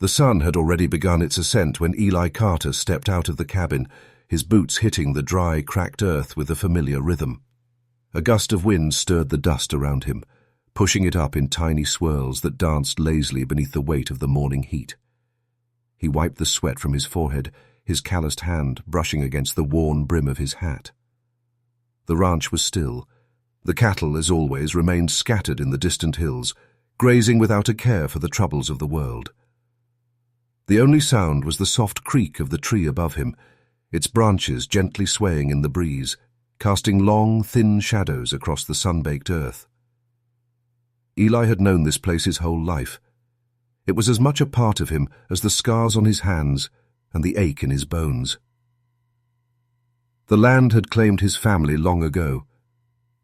The sun had already begun its ascent when Eli Carter stepped out of the cabin, his boots hitting the dry, cracked earth with a familiar rhythm. A gust of wind stirred the dust around him, pushing it up in tiny swirls that danced lazily beneath the weight of the morning heat. He wiped the sweat from his forehead, his calloused hand brushing against the worn brim of his hat. The ranch was still. The cattle, as always, remained scattered in the distant hills, grazing without a care for the troubles of the world. The only sound was the soft creak of the tree above him, its branches gently swaying in the breeze, casting long, thin shadows across the sun-baked earth. Eli had known this place his whole life. It was as much a part of him as the scars on his hands and the ache in his bones. The land had claimed his family long ago.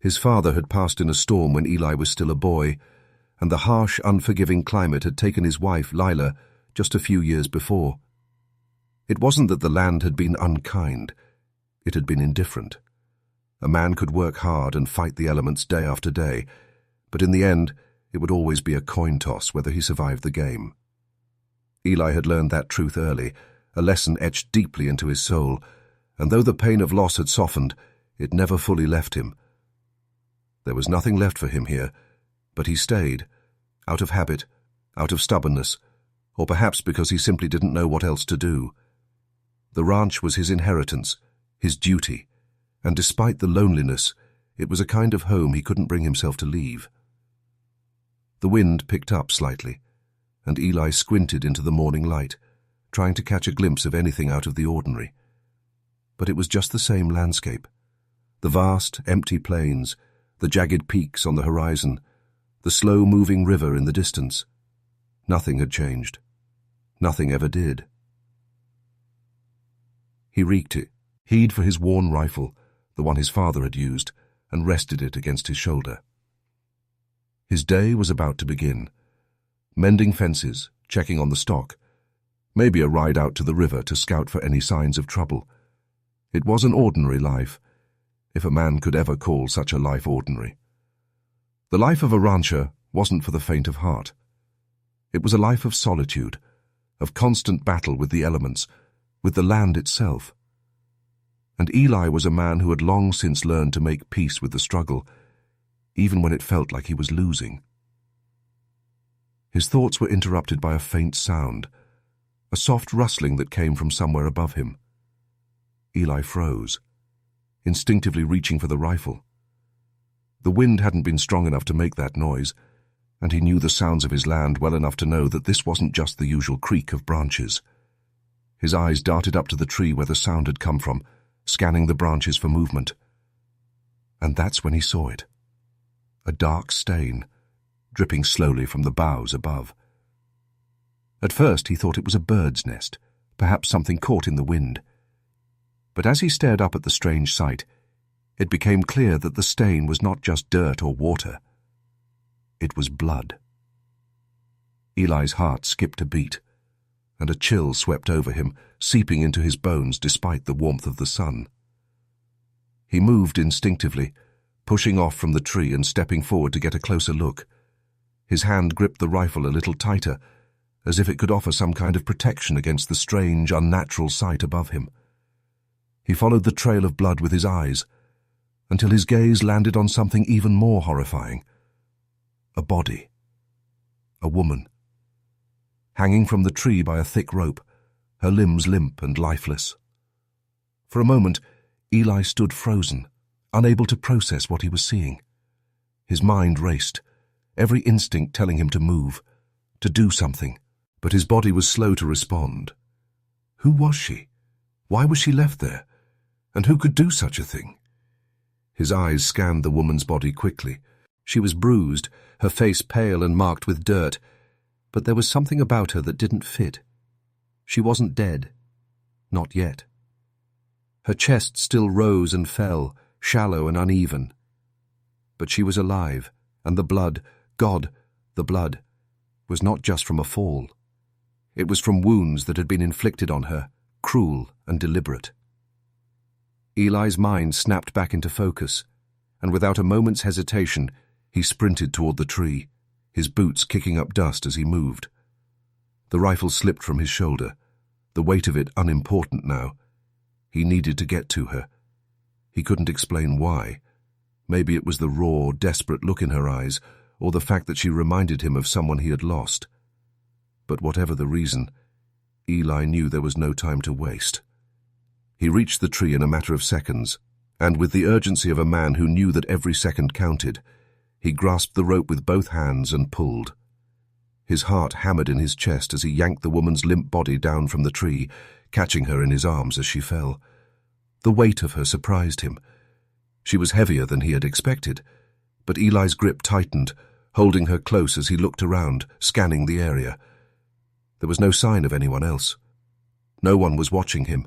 His father had passed in a storm when Eli was still a boy, and the harsh, unforgiving climate had taken his wife, Lila, just a few years before. It wasn't that the land had been unkind. It had been indifferent. A man could work hard and fight the elements day after day, but in the end, it would always be a coin toss whether he survived the game. Eli had learned that truth early, a lesson etched deeply into his soul, and though the pain of loss had softened, it never fully left him. There was nothing left for him here, but he stayed, out of habit, out of stubbornness, or perhaps because he simply didn't know what else to do. The ranch was his inheritance, his duty, and despite the loneliness, it was a kind of home he couldn't bring himself to leave. The wind picked up slightly, and Eli squinted into the morning light, trying to catch a glimpse of anything out of the ordinary. But it was just the same landscape. The vast, empty plains, the jagged peaks on the horizon, the slow-moving river in the distance. Nothing had changed. Nothing ever did. He reeked it, heed for his worn rifle, the one his father had used, and rested it against his shoulder. His day was about to begin. Mending fences, checking on the stock, maybe a ride out to the river to scout for any signs of trouble. It was an ordinary life, if a man could ever call such a life ordinary. The life of a rancher wasn't for the faint of heart. It was a life of solitude, of constant battle with the elements, with the land itself. And Eli was a man who had long since learned to make peace with the struggle, even when it felt like he was losing. His thoughts were interrupted by a faint sound, a soft rustling that came from somewhere above him. Eli froze, instinctively reaching for the rifle. The wind hadn't been strong enough to make that noise, and he knew the sounds of his land well enough to know that this wasn't just the usual creak of branches. His eyes darted up to the tree where the sound had come from, scanning the branches for movement. And that's when he saw it. A dark stain, dripping slowly from the boughs above. At first he thought it was a bird's nest, perhaps something caught in the wind. But as he stared up at the strange sight, it became clear that the stain was not just dirt or water. It was blood. Eli's heart skipped a beat, and a chill swept over him, seeping into his bones despite the warmth of the sun. He moved instinctively, pushing off from the tree and stepping forward to get a closer look. His hand gripped the rifle a little tighter, as if it could offer some kind of protection against the strange, unnatural sight above him. He followed the trail of blood with his eyes, until his gaze landed on something even more horrifying. A body. A woman. Hanging from the tree by a thick rope, her limbs limp and lifeless. For a moment, Eli stood frozen, unable to process what he was seeing. His mind raced, every instinct telling him to move, to do something, but his body was slow to respond. Who was she? Why was she left there? And who could do such a thing? His eyes scanned the woman's body quickly. She was bruised, her face pale and marked with dirt, but there was something about her that didn't fit. She wasn't dead. Not yet. Her chest still rose and fell, shallow and uneven. But she was alive, and the blood, God, the blood, was not just from a fall. It was from wounds that had been inflicted on her, cruel and deliberate. Eli's mind snapped back into focus, and without a moment's hesitation, he sprinted toward the tree, his boots kicking up dust as he moved. The rifle slipped from his shoulder, the weight of it unimportant now. He needed to get to her. He couldn't explain why. Maybe it was the raw, desperate look in her eyes, or the fact that she reminded him of someone he had lost. But whatever the reason, Eli knew there was no time to waste. He reached the tree in a matter of seconds, and with the urgency of a man who knew that every second counted, he grasped the rope with both hands and pulled. His heart hammered in his chest as he yanked the woman's limp body down from the tree, catching her in his arms as she fell. The weight of her surprised him. She was heavier than he had expected, but Eli's grip tightened, holding her close as he looked around, scanning the area. There was no sign of anyone else. No one was watching him.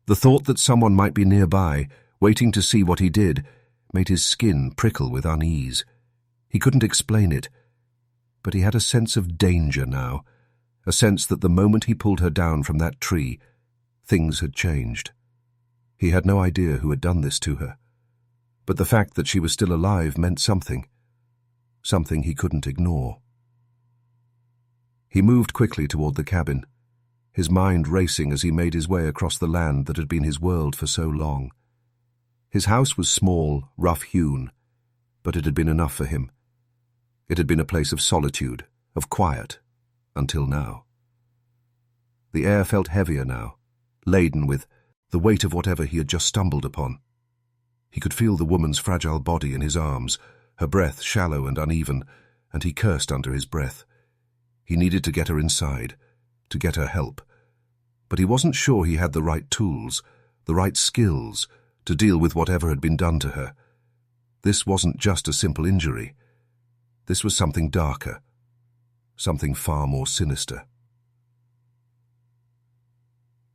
The thought that someone might be nearby, waiting to see what he did, made his skin prickle with unease. He couldn't explain it, but he had a sense of danger now, a sense that the moment he pulled her down from that tree, things had changed. He had no idea who had done this to her, but the fact that she was still alive meant something he couldn't ignore. He moved quickly toward the cabin, his mind racing as he made his way across the land that had been his world for so long. His house was small, rough-hewn, but it had been enough for him. It had been a place of solitude, of quiet, until now. The air felt heavier now, laden with the weight of whatever he had just stumbled upon. He could feel the woman's fragile body in his arms, her breath shallow and uneven, and he cursed under his breath. He needed to get her inside, to get her help. But he wasn't sure he had the right tools, the right skills, to deal with whatever had been done to her. This wasn't just a simple injury. This was something darker, something far more sinister.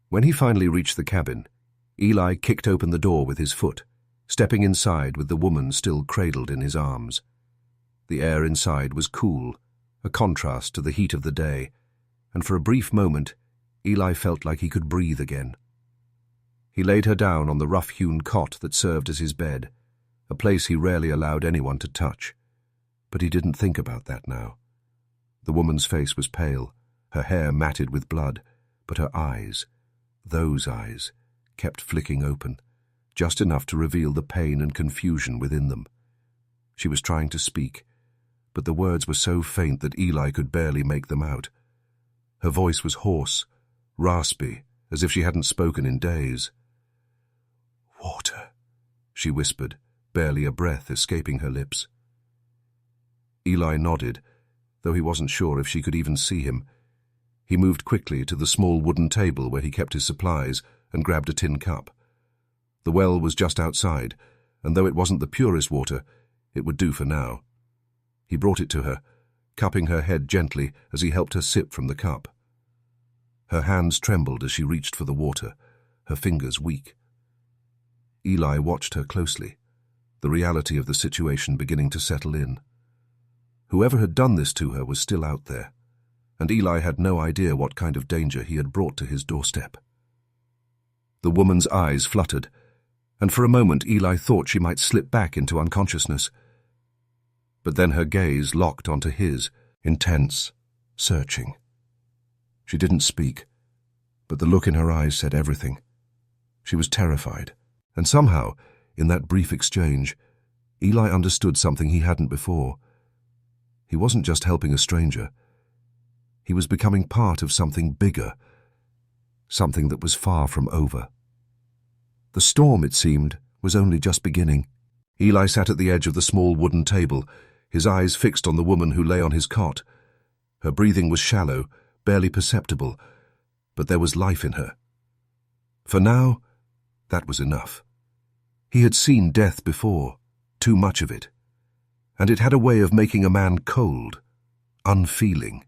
When he finally reached the cabin, Eli kicked open the door with his foot, stepping inside with the woman still cradled in his arms. The air inside was cool, a contrast to the heat of the day, and for a brief moment, Eli felt like he could breathe again. He laid her down on the rough-hewn cot that served as his bed, a place he rarely allowed anyone to touch. But he didn't think about that now. The woman's face was pale, her hair matted with blood, but her eyes, those eyes, kept flicking open, just enough to reveal the pain and confusion within them. She was trying to speak, but the words were so faint that Eli could barely make them out. Her voice was hoarse, raspy, as if she hadn't spoken in days. "Water," she whispered, barely a breath escaping her lips. Eli nodded, though he wasn't sure if she could even see him. He moved quickly to the small wooden table where he kept his supplies and grabbed a tin cup. The well was just outside, and though it wasn't the purest water, it would do for now. He brought it to her, cupping her head gently as he helped her sip from the cup. Her hands trembled as she reached for the water, her fingers weak. Eli watched her closely, the reality of the situation beginning to settle in. Whoever had done this to her was still out there, and Eli had no idea what kind of danger he had brought to his doorstep. The woman's eyes fluttered, and for a moment Eli thought she might slip back into unconsciousness. But then her gaze locked onto his, intense, searching. She didn't speak, but the look in her eyes said everything. She was terrified, and somehow, in that brief exchange, Eli understood something he hadn't before. He wasn't just helping a stranger. He was becoming part of something bigger, something that was far from over. The storm, it seemed, was only just beginning. Eli sat at the edge of the small wooden table, his eyes fixed on the woman who lay on his cot. Her breathing was shallow, barely perceptible, but there was life in her. For now, that was enough. He had seen death before, too much of it, and it had a way of making a man cold, unfeeling.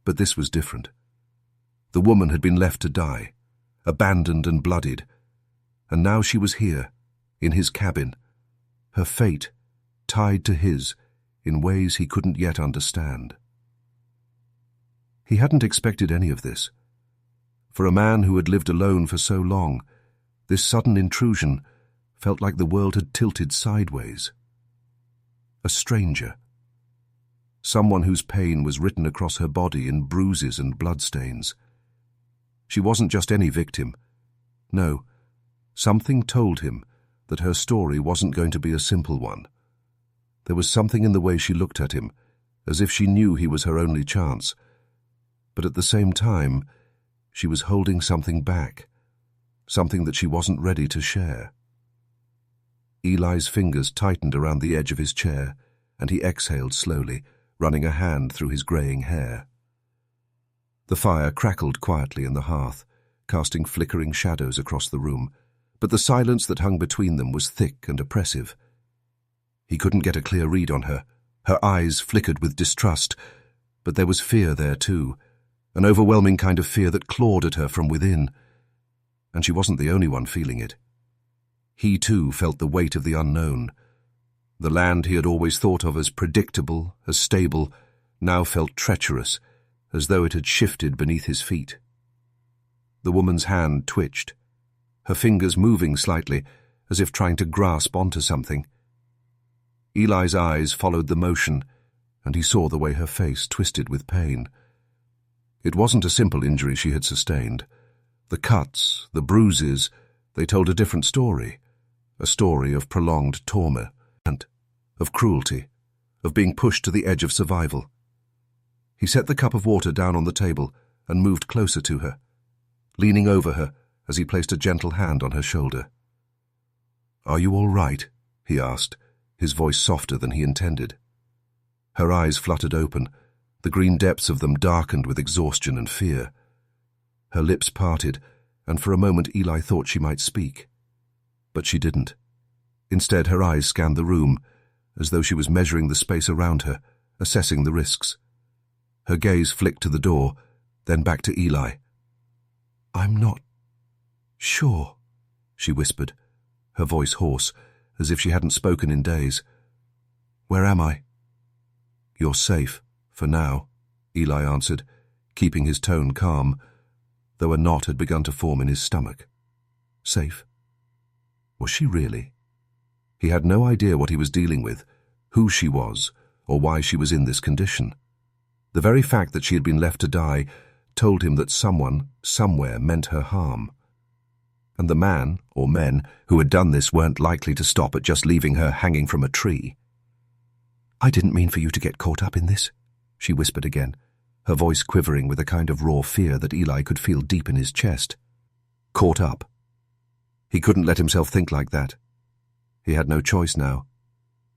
But this was different. The woman had been left to die, abandoned and bloodied, and now she was here, in his cabin, her fate tied to his in ways he couldn't yet understand. He hadn't expected any of this. For a man who had lived alone for so long, this sudden intrusion felt like the world had tilted sideways. A stranger. someone whose pain was written across her body in bruises and bloodstains. She wasn't just any victim. No, something told him that her story wasn't going to be a simple one. There was something in the way she looked at him, as if she knew he was her only chance. But at the same time, she was holding something back, something that she wasn't ready to share. Eli's fingers tightened around the edge of his chair, and he exhaled slowly, running a hand through his greying hair. The fire crackled quietly in the hearth, casting flickering shadows across the room, but the silence that hung between them was thick and oppressive. He couldn't get a clear read on her. Her eyes flickered with distrust, but there was fear there too, an overwhelming kind of fear that clawed at her from within. And she wasn't the only one feeling it. He too felt the weight of the unknown. The land he had always thought of as predictable, as stable, now felt treacherous, as though it had shifted beneath his feet. The woman's hand twitched, her fingers moving slightly, as if trying to grasp onto something. Eli's eyes followed the motion, and he saw the way her face twisted with pain. It wasn't a simple injury she had sustained. The cuts, the bruises, they told a different story, a story of prolonged torment, of cruelty, of being pushed to the edge of survival. He set the cup of water down on the table and moved closer to her, leaning over her as he placed a gentle hand on her shoulder. "Are you all right?" he asked, his voice softer than he intended. Her eyes fluttered open, the green depths of them darkened with exhaustion and fear. Her lips parted, and for a moment Eli thought she might speak. But she didn't. Instead, her eyes scanned the room, as though she was measuring the space around her, assessing the risks. Her gaze flicked to the door, then back to Eli. "I'm not sure," she whispered, her voice hoarse, as if she hadn't spoken in days. "Where am I?" "You're safe, for now," Eli answered, keeping his tone calm, though a knot had begun to form in his stomach. Safe? Was she really? He had no idea what he was dealing with, who she was, or why she was in this condition. The very fact that she had been left to die told him that someone, somewhere, meant her harm. And the man, or men, who had done this weren't likely to stop at just leaving her hanging from a tree. "I didn't mean for you to get caught up in this," she whispered again, her voice quivering with a kind of raw fear that Eli could feel deep in his chest. Caught up? He couldn't let himself think like that. He had no choice now.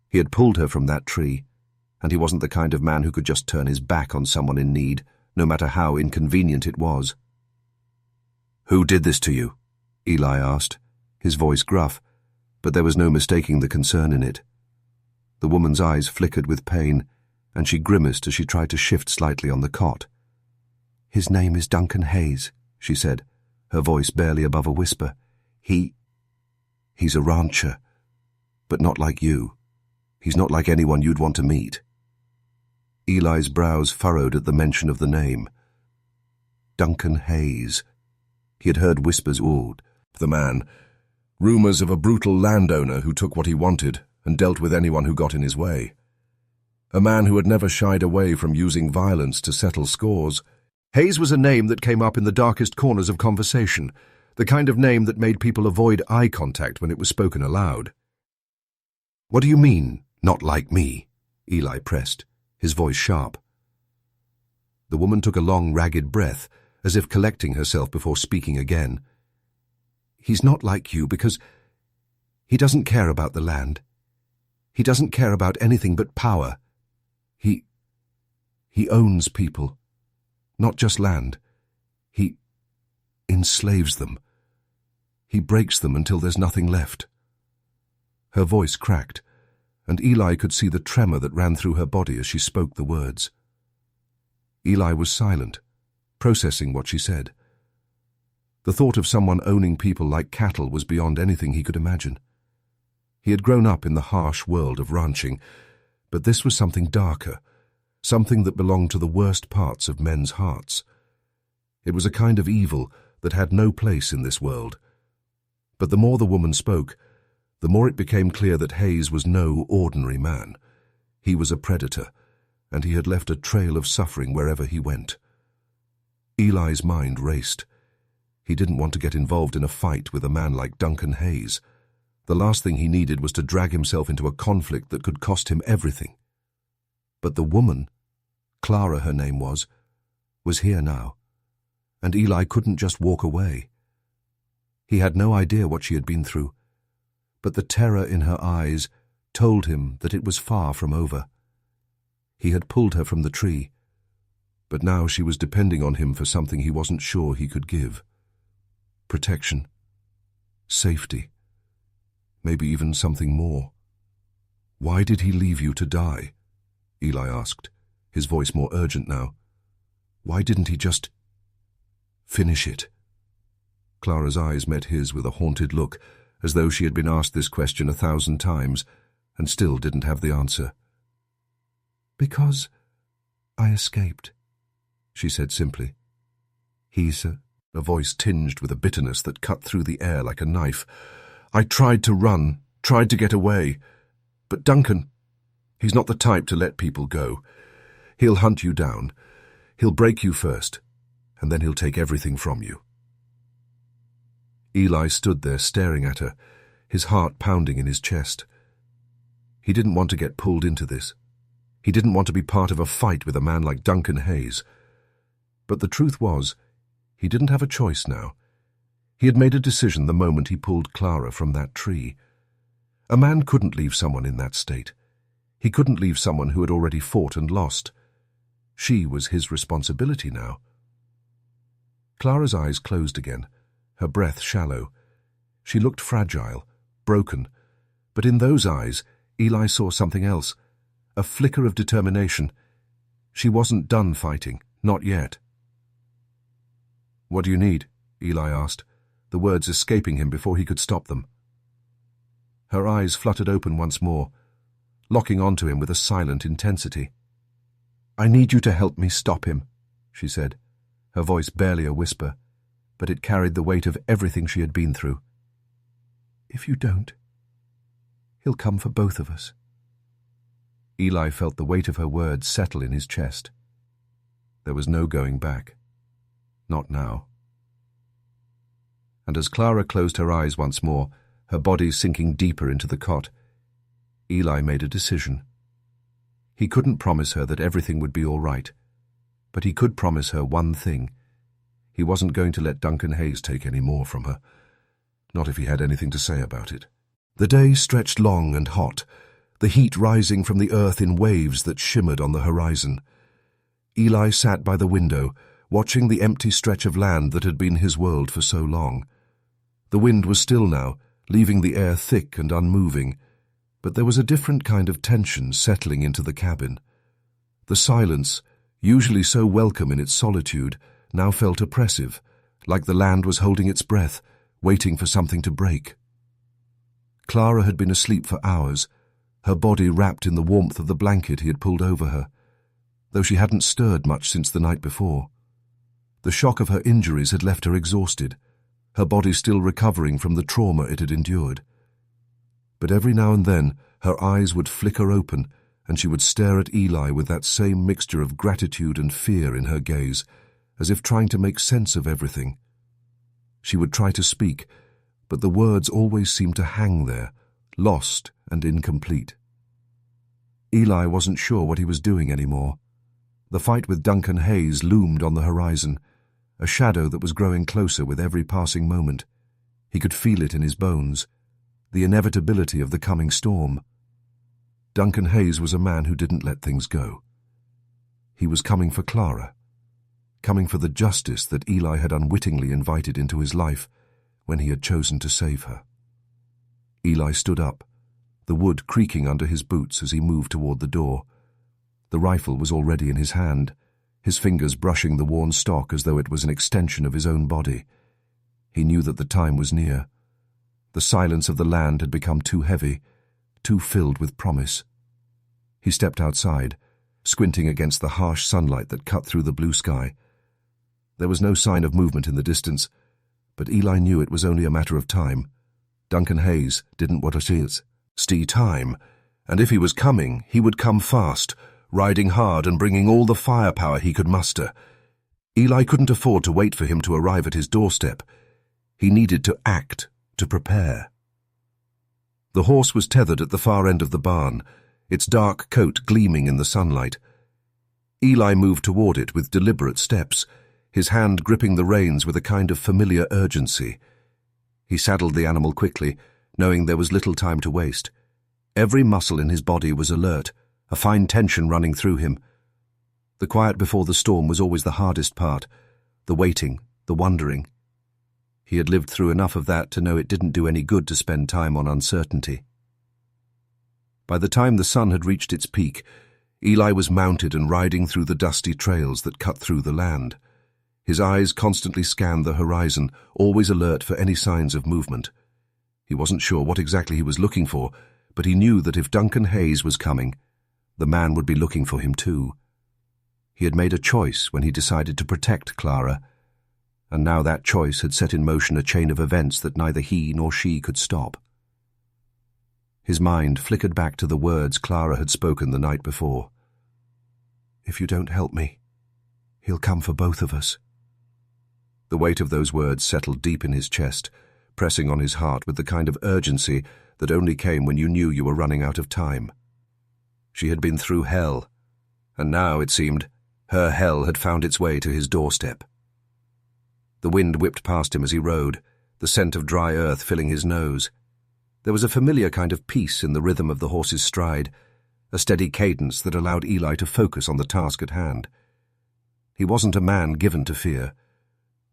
He had pulled her from that tree, and he wasn't the kind of man who could just turn his back on someone in need, no matter how inconvenient it was. "Who did this to you?" Eli asked, his voice gruff, but there was no mistaking the concern in it. The woman's eyes flickered with pain, and she grimaced as she tried to shift slightly on the cot. "His name is Duncan Hayes," she said, her voice barely above a whisper. He's a rancher, but not like you. He's not like anyone you'd want to meet." Eli's brows furrowed at the mention of the name. Duncan Hayes. He had heard whispers, the man. Rumors of a brutal landowner who took what he wanted and dealt with anyone who got in his way. A man who had never shied away from using violence to settle scores. Hayes was a name that came up in the darkest corners of conversation, the kind of name that made people avoid eye contact when it was spoken aloud. "What do you mean, not like me?" Eli pressed, his voice sharp. The woman took a long, ragged breath, as if collecting herself before speaking again. "He's not like you because he doesn't care about the land. He doesn't care about anything but power. He owns people, not just land. He enslaves them. He breaks them until there's nothing left." Her voice cracked, and Eli could see the tremor that ran through her body as she spoke the words. Eli was silent, processing what she said. The thought of someone owning people like cattle was beyond anything he could imagine. He had grown up in the harsh world of ranching, but this was something darker, something that belonged to the worst parts of men's hearts. It was a kind of evil that had no place in this world. But the more the woman spoke, the more it became clear that Hayes was no ordinary man. He was a predator, and he had left a trail of suffering wherever he went. Eli's mind raced. He didn't want to get involved in a fight with a man like Duncan Hayes. The last thing he needed was to drag himself into a conflict that could cost him everything. But the woman, Clara her name was here now, and Eli couldn't just walk away. He had no idea what she had been through, but the terror in her eyes told him that it was far from over. He had pulled her from the tree, but now she was depending on him for something he wasn't sure he could give. Protection, safety, maybe even something more. "Why did he leave you to die?" Eli asked, his voice more urgent now. "Why didn't he just finish it?" Clara's eyes met his with a haunted look, as though she had been asked this question 1,000 times and still didn't have the answer. "Because I escaped," she said simply. A voice tinged with a bitterness that cut through the air like a knife. "I tried to run, tried to get away. But Duncan, he's not the type to let people go. He'll hunt you down. He'll break you first, and then he'll take everything from you." Eli stood there staring at her, his heart pounding in his chest. He didn't want to get pulled into this. He didn't want to be part of a fight with a man like Duncan Hayes. But the truth was, he didn't have a choice now. He had made a decision the moment he pulled Clara from that tree. A man couldn't leave someone in that state. He couldn't leave someone who had already fought and lost. She was his responsibility now. Clara's eyes closed again, her breath shallow. She looked fragile, broken, but in those eyes, Eli saw something else, a flicker of determination. She wasn't done fighting, not yet. "What do you need?" Eli asked, the words escaping him before he could stop them. Her eyes fluttered open once more, locking onto him with a silent intensity. "I need you to help me stop him," she said, her voice barely a whisper, but it carried the weight of everything she had been through. "If you don't, he'll come for both of us." Eli felt the weight of her words settle in his chest. There was no going back. Not now. And as Clara closed her eyes once more, her body sinking deeper into the cot, Eli made a decision. He couldn't promise her that everything would be all right, but he could promise her one thing. He wasn't going to let Duncan Hayes take any more from her, not if he had anything to say about it. The day stretched long and hot, the heat rising from the earth in waves that shimmered on the horizon. Eli sat by the window, watching the empty stretch of land that had been his world for so long. The wind was still now, leaving the air thick and unmoving, but there was a different kind of tension settling into the cabin. The silence, usually so welcome in its solitude, now felt oppressive, like the land was holding its breath, waiting for something to break. Clara had been asleep for hours, her body wrapped in the warmth of the blanket he had pulled over her, though she hadn't stirred much since the night before. The shock of her injuries had left her exhausted, her body still recovering from the trauma it had endured. But every now and then her eyes would flicker open, and she would stare at Eli with that same mixture of gratitude and fear in her gaze, as if trying to make sense of everything. She would try to speak, but the words always seemed to hang there, lost and incomplete. Eli wasn't sure what he was doing anymore. The fight with Duncan Hayes loomed on the horizon, a shadow that was growing closer with every passing moment. He could feel it in his bones, the inevitability of the coming storm. Duncan Hayes was a man who didn't let things go. He was coming for Clara, coming for the justice that Eli had unwittingly invited into his life when he had chosen to save her. Eli stood up, the wood creaking under his boots as he moved toward the door. The rifle was already in his hand, his fingers brushing the worn stock as though it was an extension of his own body. He knew that the time was near. The silence of the land had become too heavy, too filled with promise. He stepped outside, squinting against the harsh sunlight that cut through the blue sky. There was no sign of movement in the distance, but Eli knew it was only a matter of time. Duncan Hayes didn't want to see time, and if he was coming, he would come fast, riding hard and bringing all the firepower he could muster. Eli couldn't afford to wait for him to arrive at his doorstep. He needed to act, to prepare. The horse was tethered at the far end of the barn, its dark coat gleaming in the sunlight. Eli moved toward it with deliberate steps, his hand gripping the reins with a kind of familiar urgency. He saddled the animal quickly, knowing there was little time to waste. Every muscle in his body was alert, a fine tension running through him. The quiet before the storm was always the hardest part, the waiting, the wondering. He had lived through enough of that to know it didn't do any good to spend time on uncertainty. By the time the sun had reached its peak, Eli was mounted and riding through the dusty trails that cut through the land. His eyes constantly scanned the horizon, always alert for any signs of movement. He wasn't sure what exactly he was looking for, but he knew that if Duncan Hayes was coming, the man would be looking for him too. He had made a choice when he decided to protect Clara, and now that choice had set in motion a chain of events that neither he nor she could stop. His mind flickered back to the words Clara had spoken the night before. "If you don't help me, he'll come for both of us." The weight of those words settled deep in his chest, pressing on his heart with the kind of urgency that only came when you knew you were running out of time. She had been through hell, and now, it seemed, her hell had found its way to his doorstep. The wind whipped past him as he rode, the scent of dry earth filling his nose. There was a familiar kind of peace in the rhythm of the horse's stride, a steady cadence that allowed Eli to focus on the task at hand. He wasn't a man given to fear,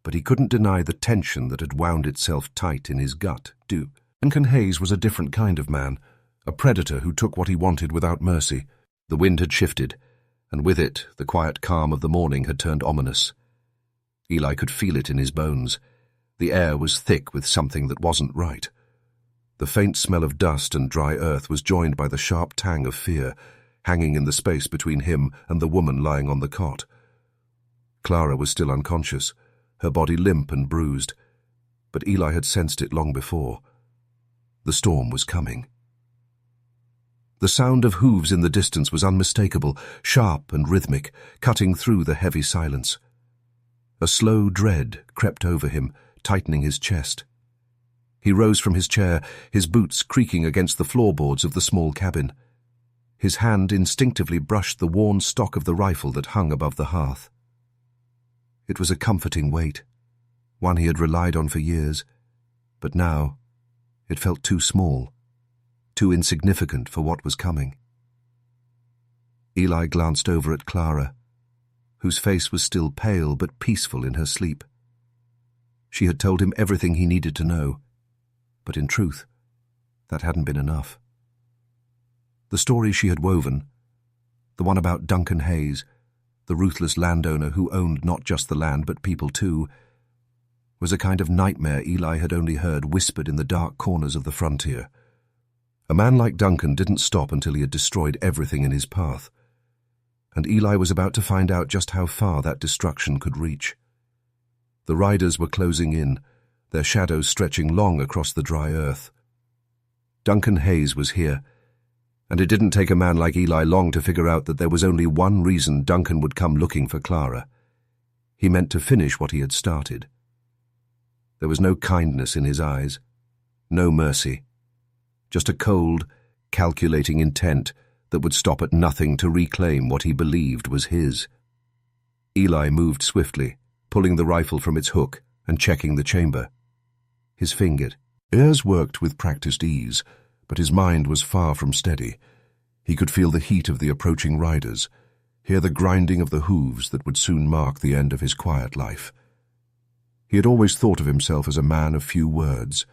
but he couldn't deny the tension that had wound itself tight in his gut. Duncan Hayes was a different kind of man, a predator who took what he wanted without mercy. The wind had shifted, and with it the quiet calm of the morning had turned ominous. Eli could feel it in his bones. The air was thick with something that wasn't right. The faint smell of dust and dry earth was joined by the sharp tang of fear, hanging in the space between him and the woman lying on the cot. Clara was still unconscious, her body limp and bruised, but Eli had sensed it long before. The storm was coming. The sound of hooves in the distance was unmistakable, sharp and rhythmic, cutting through the heavy silence. A slow dread crept over him, tightening his chest. He rose from his chair, his boots creaking against the floorboards of the small cabin. His hand instinctively brushed the worn stock of the rifle that hung above the hearth. It was a comforting weight, one he had relied on for years, but now it felt too small, too insignificant for what was coming. Eli glanced over at Clara, whose face was still pale but peaceful in her sleep. She had told him everything he needed to know, but in truth, that hadn't been enough. The story she had woven, the one about Duncan Hayes, the ruthless landowner who owned not just the land but people too, was a kind of nightmare Eli had only heard whispered in the dark corners of the frontier. A man like Duncan didn't stop until he had destroyed everything in his path, and Eli was about to find out just how far that destruction could reach. The riders were closing in, their shadows stretching long across the dry earth. Duncan Hayes was here, and it didn't take a man like Eli long to figure out that there was only one reason Duncan would come looking for Clara. He meant to finish what he had started. There was no kindness in his eyes, no mercy, just a cold, calculating intent that would stop at nothing to reclaim what he believed was his. Eli moved swiftly, pulling the rifle from its hook and checking the chamber. His fingers worked with practiced ease, but his mind was far from steady. He could feel the heat of the approaching riders, hear the grinding of the hooves that would soon mark the end of his quiet life. He had always thought of himself as a man of few words,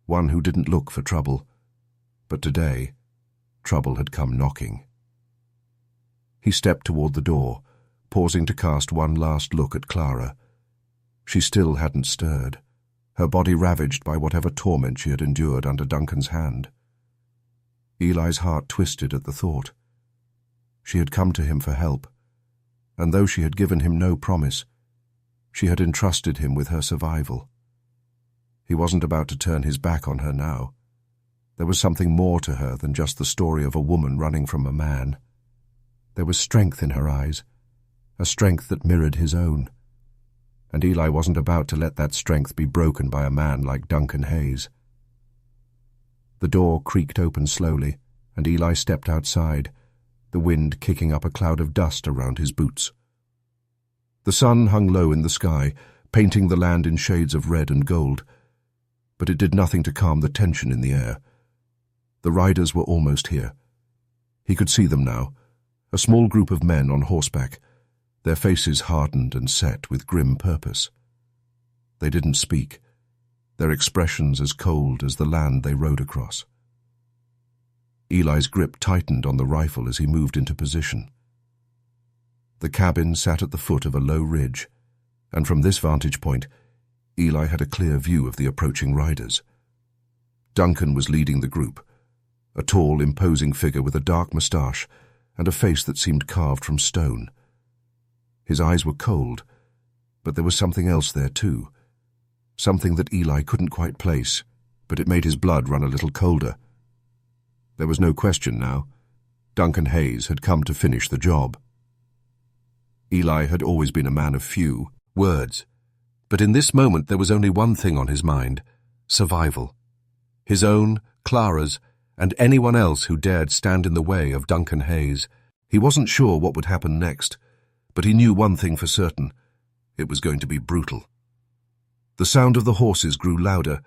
one who didn't look for trouble, but today trouble had come knocking. He stepped toward the door, pausing to cast one last look at Clara. She still hadn't stirred, her body ravaged by whatever torment she had endured under Duncan's hand. Eli's heart twisted at the thought. She had come to him for help, and though she had given him no promise, she had entrusted him with her survival. He wasn't about to turn his back on her now. There was something more to her than just the story of a woman running from a man. There was strength in her eyes, a strength that mirrored his own. And Eli wasn't about to let that strength be broken by a man like Duncan Hayes. The door creaked open slowly, and Eli stepped outside, the wind kicking up a cloud of dust around his boots. The sun hung low in the sky, painting the land in shades of red and gold, but it did nothing to calm the tension in the air. The riders were almost here. He could see them now, a small group of men on horseback, their faces hardened and set with grim purpose. They didn't speak, their expressions as cold as the land they rode across. Eli's grip tightened on the rifle as he moved into position. The cabin sat at the foot of a low ridge, and from this vantage point, Eli had a clear view of the approaching riders. Duncan was leading the group, a tall, imposing figure with a dark moustache and a face that seemed carved from stone. His eyes were cold, but there was something else there too, something that Eli couldn't quite place, but it made his blood run a little colder. There was no question now. Duncan Hayes had come to finish the job. Eli had always been a man of few words, but in this moment there was only one thing on his mind: survival. His own, Clara's, and anyone else who dared stand in the way of Duncan Hayes. He wasn't sure what would happen next, but he knew one thing for certain: it was going to be brutal. The sound of the horses grew louder,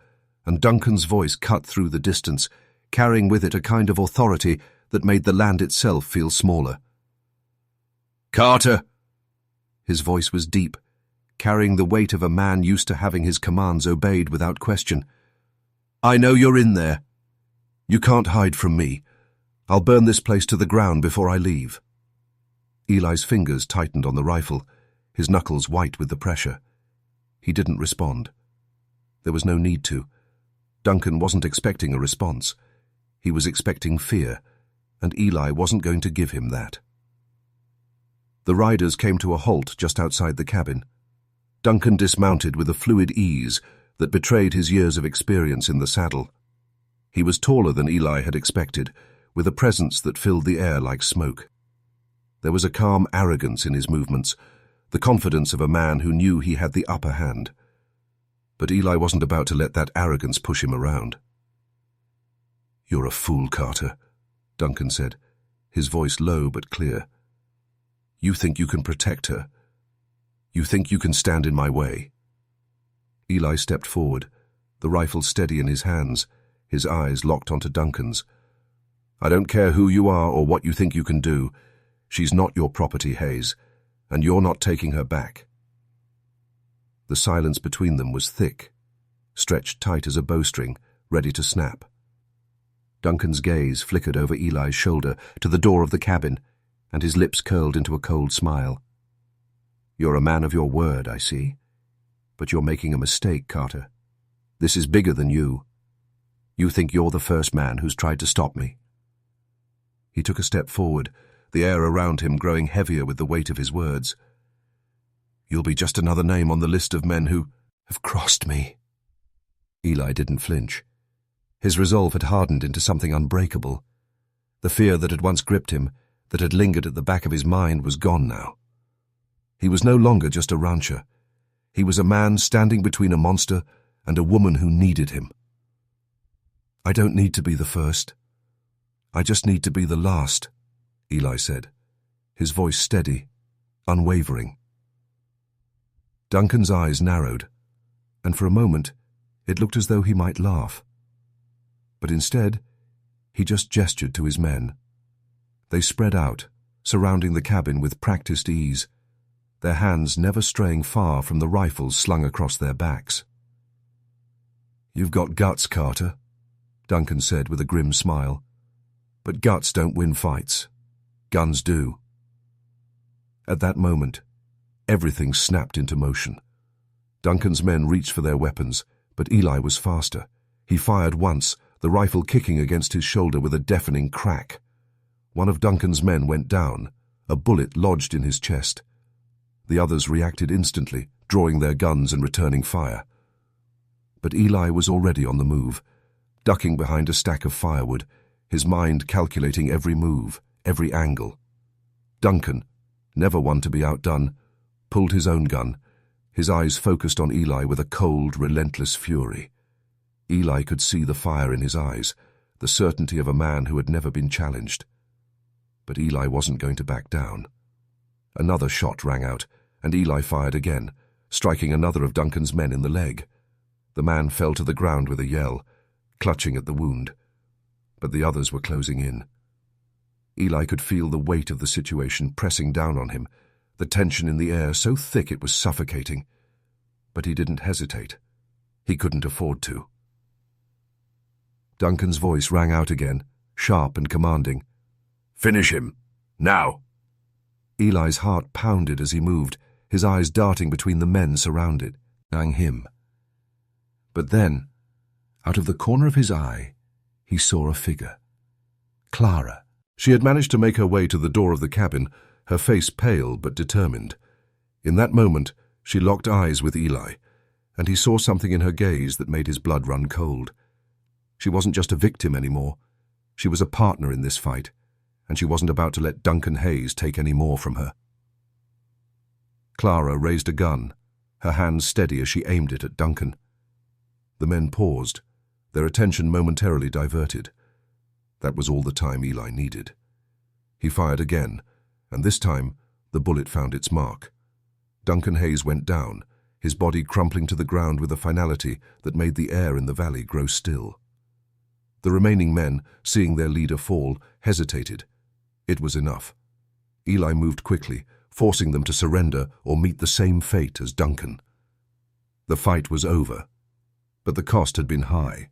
and Duncan's voice cut through the distance, carrying with it a kind of authority that made the land itself feel smaller. "Carter!" His voice was deep, carrying the weight of a man used to having his commands obeyed without question. "I know you're in there. You can't hide from me. I'll burn this place to the ground before I leave." Eli's fingers tightened on the rifle, his knuckles white with the pressure. He didn't respond. There was no need to. Duncan wasn't expecting a response. He was expecting fear, and Eli wasn't going to give him that. The riders came to a halt just outside the cabin. Duncan dismounted with a fluid ease that betrayed his years of experience in the saddle. He was taller than Eli had expected, with a presence that filled the air like smoke. There was a calm arrogance in his movements, the confidence of a man who knew he had the upper hand. But Eli wasn't about to let that arrogance push him around. "You're a fool, Carter," Duncan said, his voice low but clear. "You think you can protect her. You think you can stand in my way." Eli stepped forward, the rifle steady in his hands, his eyes locked onto Duncan's. "I don't care who you are or what you think you can do. She's not your property, Hayes, and you're not taking her back." The silence between them was thick, stretched tight as a bowstring, ready to snap. Duncan's gaze flickered over Eli's shoulder to the door of the cabin, and his lips curled into a cold smile. "You're a man of your word, I see. But you're making a mistake, Carter. This is bigger than you. You think you're the first man who's tried to stop me." He took a step forward, the air around him growing heavier with the weight of his words. "You'll be just another name on the list of men who have crossed me." Eli didn't flinch. His resolve had hardened into something unbreakable. The fear that had once gripped him, that had lingered at the back of his mind, was gone now. He was no longer just a rancher. He was a man standing between a monster and a woman who needed him. "I don't need to be the first. I just need to be the last," Eli said, his voice steady, unwavering. Duncan's eyes narrowed, and for a moment it looked as though he might laugh. But instead, he just gestured to his men. They spread out, surrounding the cabin with practiced ease, their hands never straying far from the rifles slung across their backs. "You've got guts, Carter," Duncan said with a grim smile. "But guts don't win fights. Guns do." At that moment, everything snapped into motion. Duncan's men reached for their weapons, but Eli was faster. He fired once, the rifle kicking against his shoulder with a deafening crack. One of Duncan's men went down, a bullet lodged in his chest. The others reacted instantly, drawing their guns and returning fire. But Eli was already on the move, ducking behind a stack of firewood, his mind calculating every move, every angle. Duncan, never one to be outdone, pulled his own gun, his eyes focused on Eli with a cold, relentless fury. Eli could see the fire in his eyes, the certainty of a man who had never been challenged. But Eli wasn't going to back down. Another shot rang out, and Eli fired again, striking another of Duncan's men in the leg. The man fell to the ground with a yell, clutching at the wound. But the others were closing in. Eli could feel the weight of the situation pressing down on him, the tension in the air so thick it was suffocating. But he didn't hesitate. He couldn't afford to. Duncan's voice rang out again, sharp and commanding. "Finish him! Now!" Eli's heart pounded as he moved, his eyes darting between the men surrounded, eyeing him. But then, out of the corner of his eye, he saw a figure. Clara. She had managed to make her way to the door of the cabin, her face pale but determined. In that moment, she locked eyes with Eli, and he saw something in her gaze that made his blood run cold. She wasn't just a victim anymore. She was a partner in this fight, and she wasn't about to let Duncan Hayes take any more from her. Clara raised a gun, her hand steady as she aimed it at Duncan. The men paused, their attention momentarily diverted. That was all the time Eli needed. He fired again, and this time the bullet found its mark. Duncan Hayes went down, his body crumpling to the ground with a finality that made the air in the valley grow still. The remaining men, seeing their leader fall, hesitated. It was enough. Eli moved quickly, forcing them to surrender or meet the same fate as Duncan. The fight was over, but the cost had been high.